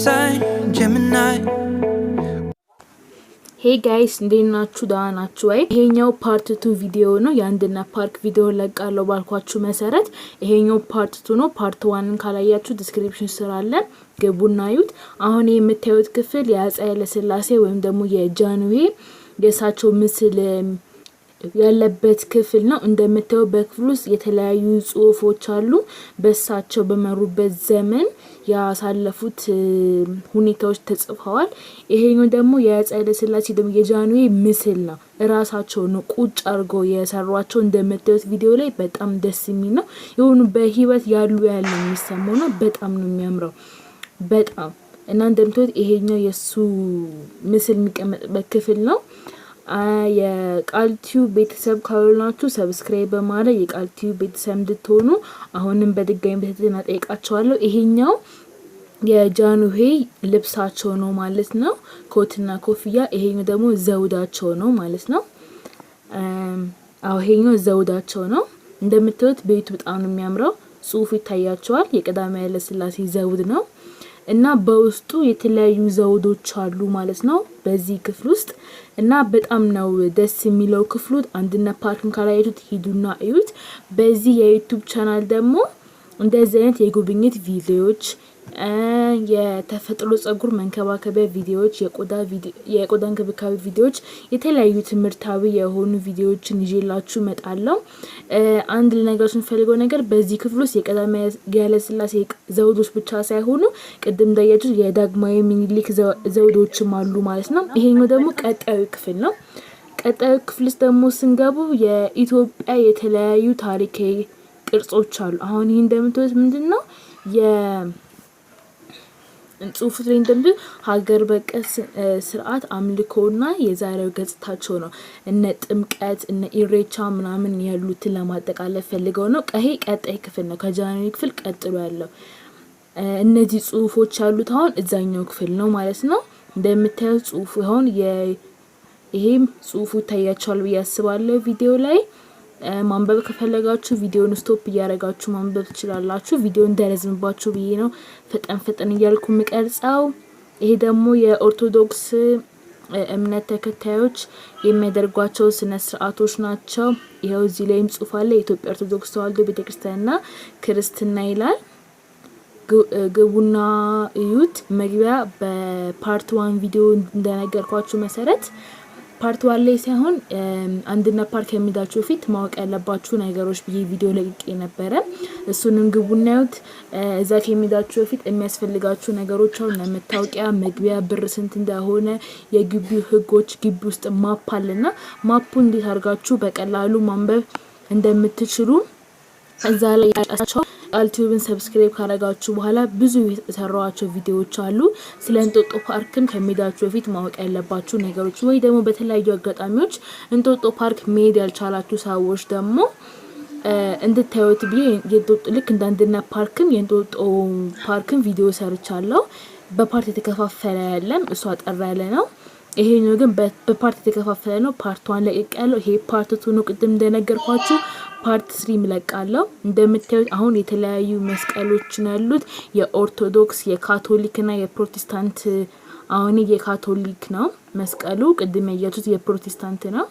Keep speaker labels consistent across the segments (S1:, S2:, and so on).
S1: sign, Gemini.
S2: Hey guys, እንዴት ናችሁ? ደህና ናችሁ ወይ? ይሄኛው ፓርት 2 ቪዲዮ ነው። የአንድነት ፓርክ ቪዲዮ ለቃለሁ ባልኳችሁ መሰረት ይሄኛው ፓርት 2 ነው። ፓርት 1ን ካላያችሁ ዲስክሪፕሽን ስር አለ፣ ገቡና እዩት። አሁን የምታዩት ክፍል የአፄ ኃይለሥላሴ ወይም ደግሞ የጃንሆይ የሳቸው ምስል ያለበት ክፍል ነው። እንደምታዩ በክፍሉ ውስጥ የተለያዩ ጽሁፎች አሉ። በሳቸው በመሩበት ዘመን ያሳለፉት ሁኔታዎች ተጽፈዋል። ይሄኛው ደግሞ የአፄ ኃይለሥላሴ ደግሞ የጃንሆይ ምስል ነው። ራሳቸው ነው ቁጭ አድርገው የሰሯቸው። እንደምታዩት ቪዲዮ ላይ በጣም ደስ የሚል ነው። የሆኑ በህይወት ያሉ የሚሰማው ነው። በጣም ነው የሚያምረው በጣም እና እንደምታዩት ይሄኛው የሱ ምስል የሚቀመጥበት ክፍል ነው። የቃልቲው ቤተሰብ ካልሆናችሁ ሰብስክራይብ በማድረግ የቃልቲው ቤተሰብ እንድትሆኑ አሁንም በድጋሚ በትህትና ጠይቃችኋለሁ። ይሄኛው የጃንሆይ ልብሳቸው ነው ማለት ነው፣ ኮትና ኮፍያ። ይሄኛው ደግሞ ዘውዳቸው ነው ማለት ነው። ይሄኛው ዘውዳቸው ነው። እንደምታዩት ቤቱ በጣም ነው የሚያምረው። ጽሁፉ ይታያቸዋል። የቀዳማዊ ኃይለሥላሴ ዘውድ ነው እና በውስጡ የተለያዩ ዘውዶች አሉ ማለት ነው በዚህ ክፍል ውስጥ እና በጣም ነው ደስ የሚለው ክፍሉ። አንድነት ፓርክን ካላያችሁት ሂዱና እዩት። በዚህ የዩቲዩብ ቻናል ደግሞ እንደዚህ አይነት የጉብኝት ቪዲዮዎች፣ የተፈጥሮ ጸጉር መንከባከቢያ ቪዲዮዎች፣ የቆዳ እንክብካቤ ቪዲዮዎች፣ የተለያዩ ትምህርታዊ የሆኑ ቪዲዮዎችን ይዤላችሁ እመጣለሁ። አንድ ልነግራችሁ የምፈልገው ነገር በዚህ ክፍል ውስጥ የቀዳማዊ ኃይለሥላሴ ዘውዶች ብቻ ሳይሆኑ ቅድም እንዳያችሁት የዳግማዊ ምኒልክ ዘውዶችም አሉ ማለት ነው። ይሄኛው ደግሞ ቀጣዩ ክፍል ነው። ቀጣዩ ክፍል ውስጥ ደግሞ ስንገቡ የኢትዮጵያ የተለያዩ ታሪካዊ ቅርጾች አሉ። አሁን ይሄ እንደምታዩት ምንድነው ጽሁፉ ላይ እንደምታዩት ሀገር በቀል ስርዓት አምልኮና የዛሬው ገጽታቸው ነው። እነ ጥምቀት እነ ኢሬቻ ምናምን ያሉትን ለማጠቃለል ፈልገው ነው። ይሄ ቀጣይ ክፍል ነው። ከጃንሆይ ክፍል ቀጥሎ ያለው እነዚህ ጽሁፎች ያሉት አሁን እዛኛው ክፍል ነው ማለት ነው። እንደምታዩት ጽሁፉ አሁን ይሄም ጽሁፉ ይታያችኋል ብዬ አስባለሁ ቪዲዮ ላይ። ማንበብ ከፈለጋችሁ ቪዲዮን ስቶፕ እያደረጋችሁ ማንበብ ትችላላችሁ። ቪዲዮ እንዳይረዝምባችሁ ብዬ ነው ፈጠን እያልኩ የምቀርጸው። ይሄ ደግሞ የኦርቶዶክስ እምነት ተከታዮች የሚያደርጓቸው ስነ ስርዓቶች ናቸው። ይሄው እዚህ ላይም ጽሁፍ አለ። የኢትዮጵያ ኦርቶዶክስ ተዋሕዶ ቤተክርስቲያንና ክርስትና ይላል። ግቡና እዩት። መግቢያ በፓርት 1 ቪዲዮ እንደነገርኳችሁ መሰረት ፓርት 1 ላይ ሳይሆን አንድነት ፓርክ ከሚዳችሁ ፊት ማወቅ ያለባችሁ ነገሮች ብዬ ቪዲዮ ለቅቄ ነበረ። እሱንም ግቡና እዩት። እዛ ከሚዳችሁ ፊት የሚያስፈልጋችሁ ነገሮች አሁን ለመታወቂያ መግቢያ ብር ስንት እንደሆነ፣ የግቢው ህጎች፣ ግቢ ውስጥ ማፕ አለና ማፑን እንዴት አድርጋችሁ በቀላሉ ማንበብ እንደምትችሉ እዛ ላይ ያጫቸው። ቃልቲዩብን ሰብስክራይብ ካረጋችሁ በኋላ ብዙ የተሰራዋቸው ቪዲዮዎች አሉ። ስለ እንጦጦ ፓርክም ከሚዳችሁ በፊት ማወቅ ያለባችሁ ነገሮች ወይ ደግሞ በተለያዩ አጋጣሚዎች እንጦጦ ፓርክ መሄድ ያልቻላችሁ ሰዎች ደግሞ እንድታዩት ብዬ የእንጦጦ ልክ እንደ አንድነት ፓርክም የእንጦጦ ፓርክም ቪዲዮ ሰርቻለሁ። በፓርት የተከፋፈለ ያለም እሱ አጠራ ያለ ነው። ይሄኛው ግን በፓርት የተከፋፈለ ነው። ፓርት 1 ለቅቄ ያለው። ይሄ ፓርት 2 ነው። ቅድም እንደነገርኳችሁ ፓርት 3 ምለቃለሁ። እንደምታዩት አሁን የተለያዩ መስቀሎች ነው ያሉት። የኦርቶዶክስ የካቶሊክና የፕሮቴስታንት። አሁን የካቶሊክ ነው መስቀሉ። ቅድም ያያችሁት የፕሮቴስታንት ነው።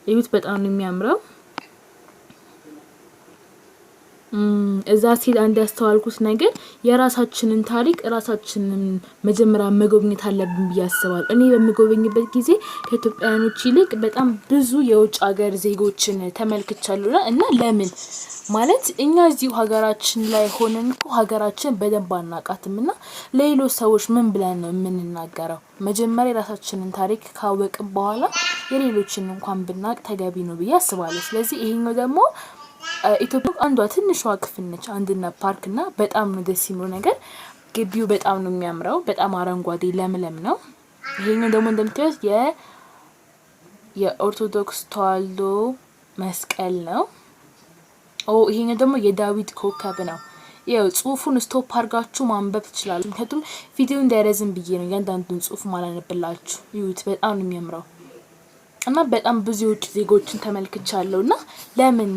S2: እዩት፣ በጣም ነው የሚያምረው። እዛ ሲል አንድ ያስተዋልኩት ነገር የራሳችንን ታሪክ ራሳችንን መጀመሪያ መጎብኘት አለብን ብዬ አስባለሁ። እኔ በምጎበኝበት ጊዜ ከኢትዮጵያውያኖች ይልቅ በጣም ብዙ የውጭ ሀገር ዜጎችን ተመልክቻለሁ። እና ለምን ማለት እኛ እዚሁ ሀገራችን ላይ ሆነን እኮ ሀገራችን በደንብ አናውቃትምና ለሌሎች ሰዎች ምን ብለን ነው የምንናገረው? መጀመሪያ የራሳችንን ታሪክ ካወቅን በኋላ የሌሎችን እንኳን ብናውቅ ተገቢ ነው ብዬ አስባለሁ። ስለዚህ ይሄኛው ደግሞ ኢትዮጵያ አንዷ ትንሿ ክፍል ነች አንድነት ፓርክ እና በጣም ነው ደስ የሚለው ነገር። ግቢው በጣም ነው የሚያምረው። በጣም አረንጓዴ ለምለም ነው። ይሄኛው ደግሞ እንደምታዩት የኦርቶዶክስ ተዋሕዶ መስቀል ነው። ይሄኛው ደግሞ የዳዊት ኮከብ ነው። ያው ጽሁፉን ስቶፕ አድርጋችሁ ማንበብ ትችላላችሁ። ምክንያቱም ቪዲዮ እንዳይረዝም ብዬ ነው ያንዳንዱን ጽሁፍ ማላነብላችሁ። ይሁት በጣም ነው የሚያምረው እና በጣም ብዙ የውጭ ዜጎችን ተመልክቻለሁና ለምን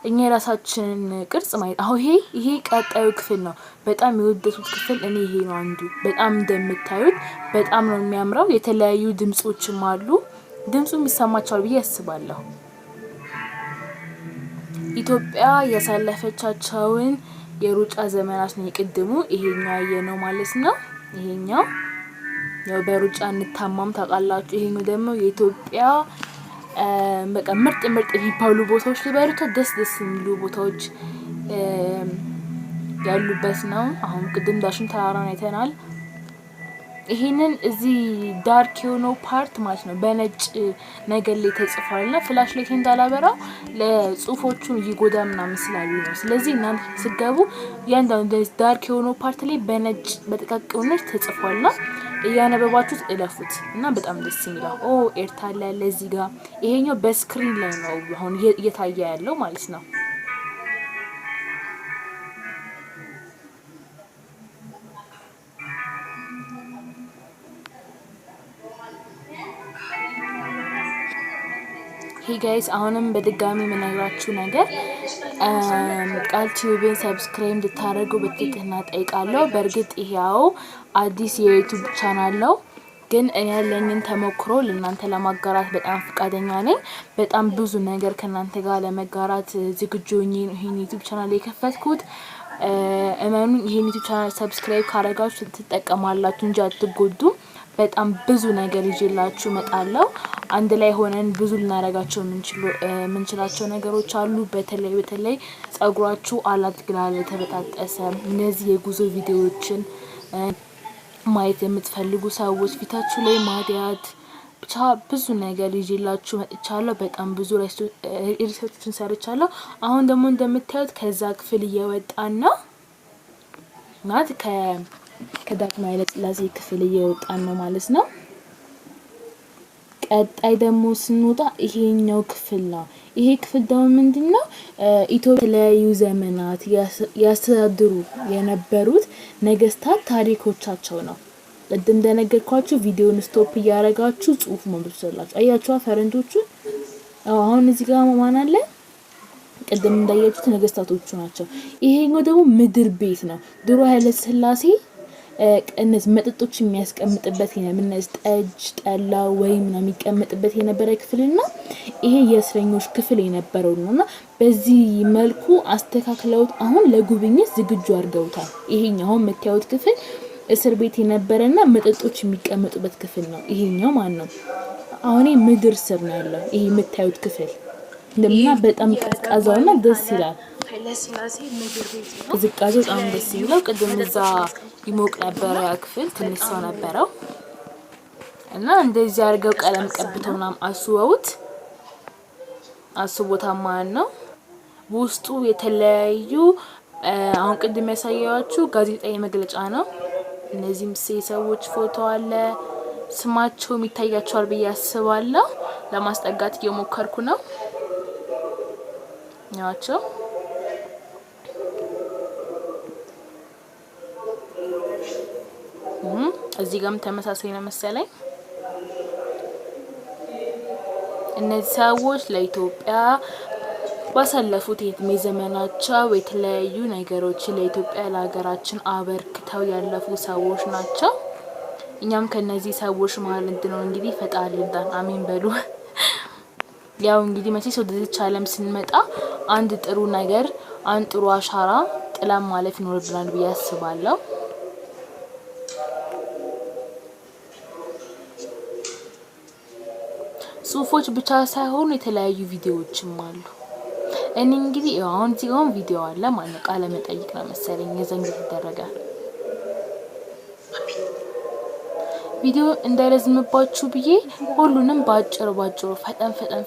S2: እኛ የራሳችን ቅርጽ ማየት። አሁን ይሄ ቀጣዩ ክፍል ነው። በጣም የወደድኩት ክፍል እኔ ይሄ ነው አንዱ። በጣም እንደምታዩት በጣም ነው የሚያምረው። የተለያዩ ድምጾችም አሉ። ድምጹም ይሰማቻል ብዬ አስባለሁ። ኢትዮጵያ ያሳለፈቻቸውን የሩጫ ዘመናት ነው የቅድሙ ይሄኛው ያየነው ማለት ነው። ይሄኛው ያው በሩጫ እንታማም ታውቃላችሁ። ይሄኛው ደግሞ የኢትዮጵያ በቃ ምርጥ የሚባሉ ቦታዎች ሊበሩት ደስ የሚሉ ቦታዎች ያሉበት ነው። አሁን ቅድም ዳሽን ተራራን አይተናል። ይሄንን እዚህ ዳርክ የሆነው ፓርት ማለት ነው በነጭ ነገር ላይ ተጽፏልና ፍላሽ ላይ እንዳላበራው ለጽሁፎቹን ይጎዳ ምናምን ስላሉ ነው። ስለዚህ እናንተ ስገቡ ያንዳንዱ ዳርክ የሆነው ፓርት ላይ በነጭ በጥቃቅኖች ተጽፏልና እያነበባችሁት እለፉት እና በጣም ደስ የሚለው ኤርታሌ ያለ እዚህ ጋር ይሄኛው በስክሪን ላይ ነው አሁን እየታየ ያለው ማለት ነው። ሄይ ጋይስ አሁንም በድጋሚ የምነግራችሁ ነገር ቃል ቲዩብን ሰብስክራይብ እንድታደርጉ በትህትና ጠይቃለሁ። በእርግጥ ይሄው አዲስ የዩቲዩብ ቻናል ነው፣ ግን እኔ ያለኝን ተሞክሮ ለእናንተ ለማጋራት በጣም ፈቃደኛ ነኝ። በጣም ብዙ ነገር ከእናንተ ጋር ለመጋራት ዝግጁ ሆኜ ነው ይሄን ዩቲዩብ ቻናል የከፈትኩት። እመኑ ይሄን ዩቲዩብ ቻናል ሰብስክራይብ ካደረጋችሁ ትጠቀማላችሁ እንጂ አትጎዱም። በጣም ብዙ ነገር ይዤላችሁ እመጣለሁ። አንድ ላይ ሆነን ብዙ ልናረጋቸው ምንችላቸው ነገሮች አሉ። በተለይ ጸጉራችሁ አላድግላለ ተበጣጠሰ እነዚህ የጉዞ ቪዲዮዎችን ማየት የምትፈልጉ ሰዎች ፊታችሁ ላይ ማዲያት ብቻ ብዙ ነገር ይዤላችሁ መጥቻለሁ። በጣም ብዙ ሪሰርቾችን ሰርቻለሁ። አሁን ደግሞ እንደምታዩት ከዛ ክፍል እየወጣን ነው ማለት ከዳግማዊ ኃይለ ሥላሴ ክፍል እየወጣን ነው ማለት ነው። ቀጣይ ደግሞ ስንወጣ ይሄኛው ክፍል ነው። ይሄ ክፍል ደግሞ ምንድነው? ኢትዮጵያ የተለያዩ ዘመናት ያስተዳድሩ የነበሩት ነገስታት ታሪኮቻቸው ነው። ቅድም እንደነገርኳችሁ ቪዲዮውን ስቶፕ እያደረጋችሁ ጽሁፍ ማንበብ ትችላላችሁ። አያችሁ ፈረንጆቹ አሁን እዚህ ጋር ማን አለ? ቅድም እንዳያችሁት ነገስታቶቹ ናቸው። ይሄኛው ደግሞ ምድር ቤት ነው። ድሮ ኃይለ ሥላሴ እነዚህ መጠጦች የሚያስቀምጥበት የነምነስ ጠጅ ጠላ ወይም ነው የሚቀመጥበት የነበረ ክፍልና ይሄ የእስረኞች ክፍል የነበረው ነውና በዚህ መልኩ አስተካክለውት አሁን ለጉብኝት ዝግጁ አድርገውታል። ይሄኛው የምታዩት ክፍል እስር ቤት የነበረና መጠጦች የሚቀመጡበት ክፍል ነው። ይሄኛው ማን ነው? አሁን ምድር ስር ነው ያለው ይሄ የምታዩት ክፍል እንደምና በጣም ቀዝቃዛውና ደስ ይላል። ኃይለሥላሴ ምድር ቤት ነው። ዝቃዜው በጣም ደስ ይላል። ቅድም እዛ ይሞቅ ነበር ያ ክፍል ትንሽ ሰው ነበረው እና እንደዚህ አድርገው ቀለም ቀብተው ምናምን አስቦታ ማለት ነው። ውስጡ የተለያዩ አሁን ቅድም ያሳያችሁ ጋዜጣዊ መግለጫ ነው። እነዚህም ሰዎች ፎቶ አለ። ስማቸው የሚታያቸዋል ብዬ አስባለሁ። ለማስጠጋት እየሞከርኩ ነው። ያቸው እዚህ ጋርም ተመሳሳይ ነው መሰለኝ። እነዚህ ሰዎች ለኢትዮጵያ ባሳለፉት የእድሜ ዘመናቸው የተለያዩ ነገሮች ለኢትዮጵያ ለሀገራችን አበርክተው ያለፉ ሰዎች ናቸው። እኛም ከነዚህ ሰዎች መሀል እንድንሆን እንግዲህ ፈጣሪ ይርዳን፣ አሜን በሉ። ያው እንግዲህ መቼስ ወደዚች ዓለም ስንመጣ አንድ ጥሩ ነገር አንድ ጥሩ አሻራ ጥላም ማለፍ ይኖርብናል ብዬ አስባለሁ። ጽሁፎች ብቻ ሳይሆኑ የተለያዩ ቪዲዮዎችም አሉ። እኔ እንግዲህ አሁን እዚህም ቪዲዮ አለ ማለት ነው። ቃለ መጠይቅ ነው መሰለኝ የዘንግ ይደረጋል። ቪዲዮ እንዳይረዝምባችሁ ብዬ ሁሉንም ባጭሩ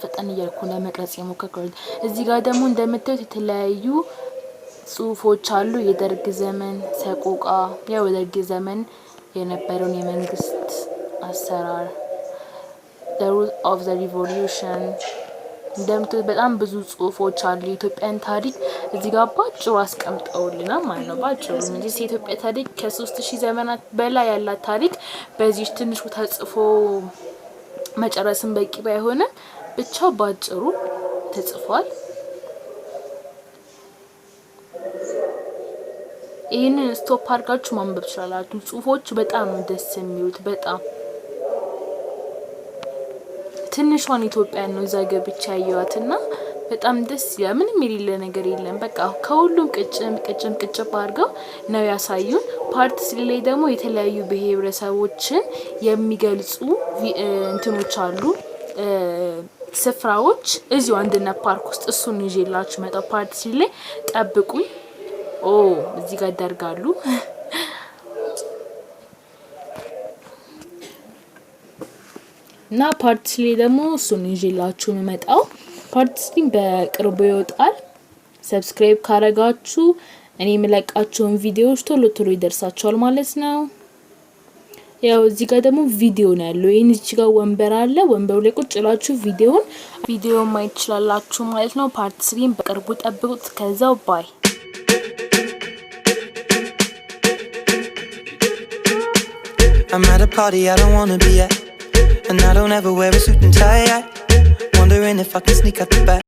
S2: ፈጠን እያልኩ ለመቅረጽ የሞከርኩት። እዚህ ጋር ደግሞ እንደምታዩት የተለያዩ ጽሁፎች አሉ። የደርግ ዘመን ሰቆቃ፣ ያው የደርግ ዘመን የነበረውን የመንግስት አሰራር the root of the revolution እንደምታዩት በጣም ብዙ ጽሁፎች አሉ። የኢትዮጵያን ታሪክ እዚህ ጋር ባጭሩ አስቀምጠውልናል ማለት ነው። ባጭሩ እንጂ የኢትዮጵያ ታሪክ ከ3000 ዘመናት በላይ ያላት ታሪክ በዚህ ትንሽ ተጽፎ መጨረስም በቂ ባይሆንም ብቻ ባጭሩ ተጽፏል። ይሄንን ስቶፕ አድርጋችሁ ማንበብ ትችላላችሁ። ጽሁፎች በጣም ደስ የሚሉት በጣም ትንሿን ኢትዮጵያ ነው እዛ ገብቻ ያየዋትና በጣም ደስ ይላል። ምንም የሌለ ነገር የለም። በቃ ከሁሉም ቅጭም አድርገው ነው ያሳዩን። ፓርት 3 ላይ ደግሞ የተለያዩ ብሔረሰቦችን የሚገልጹ እንትኖች አሉ ስፍራዎች እዚሁ አንድነት ፓርክ ውስጥ እሱን ይዤላችሁ መጣሁ። ፓርት 3 ላይ ጠብቁኝ። እዚህ ጋር ያደርጋሉ እና ፓርት 3 ደግሞ እሱን ይዤላችሁ መጣሁ። ፓርት 3 በቅርቡ ይወጣል። ሰብስክራይብ ካረጋችሁ እኔ የምለቃቸውን ቪዲዮዎች ቶሎ ይደርሳችኋል ማለት ነው። ያው እዚህ ጋር ደግሞ ቪዲዮ ነው ያለው። እዚህ ጋር ወንበር አለ። ወንበሩ ላይ ቁጭ ብላችሁ ቪዲዮ ማየት ትችላላችሁ ማለት ነው። ፓርት 3 በቅርቡ ጠብቁት። ከዛው ባይ
S1: I'm at a party I don't wanna be at, and I don't ever wear a suit and tie. Wondering if I can sneak out the back.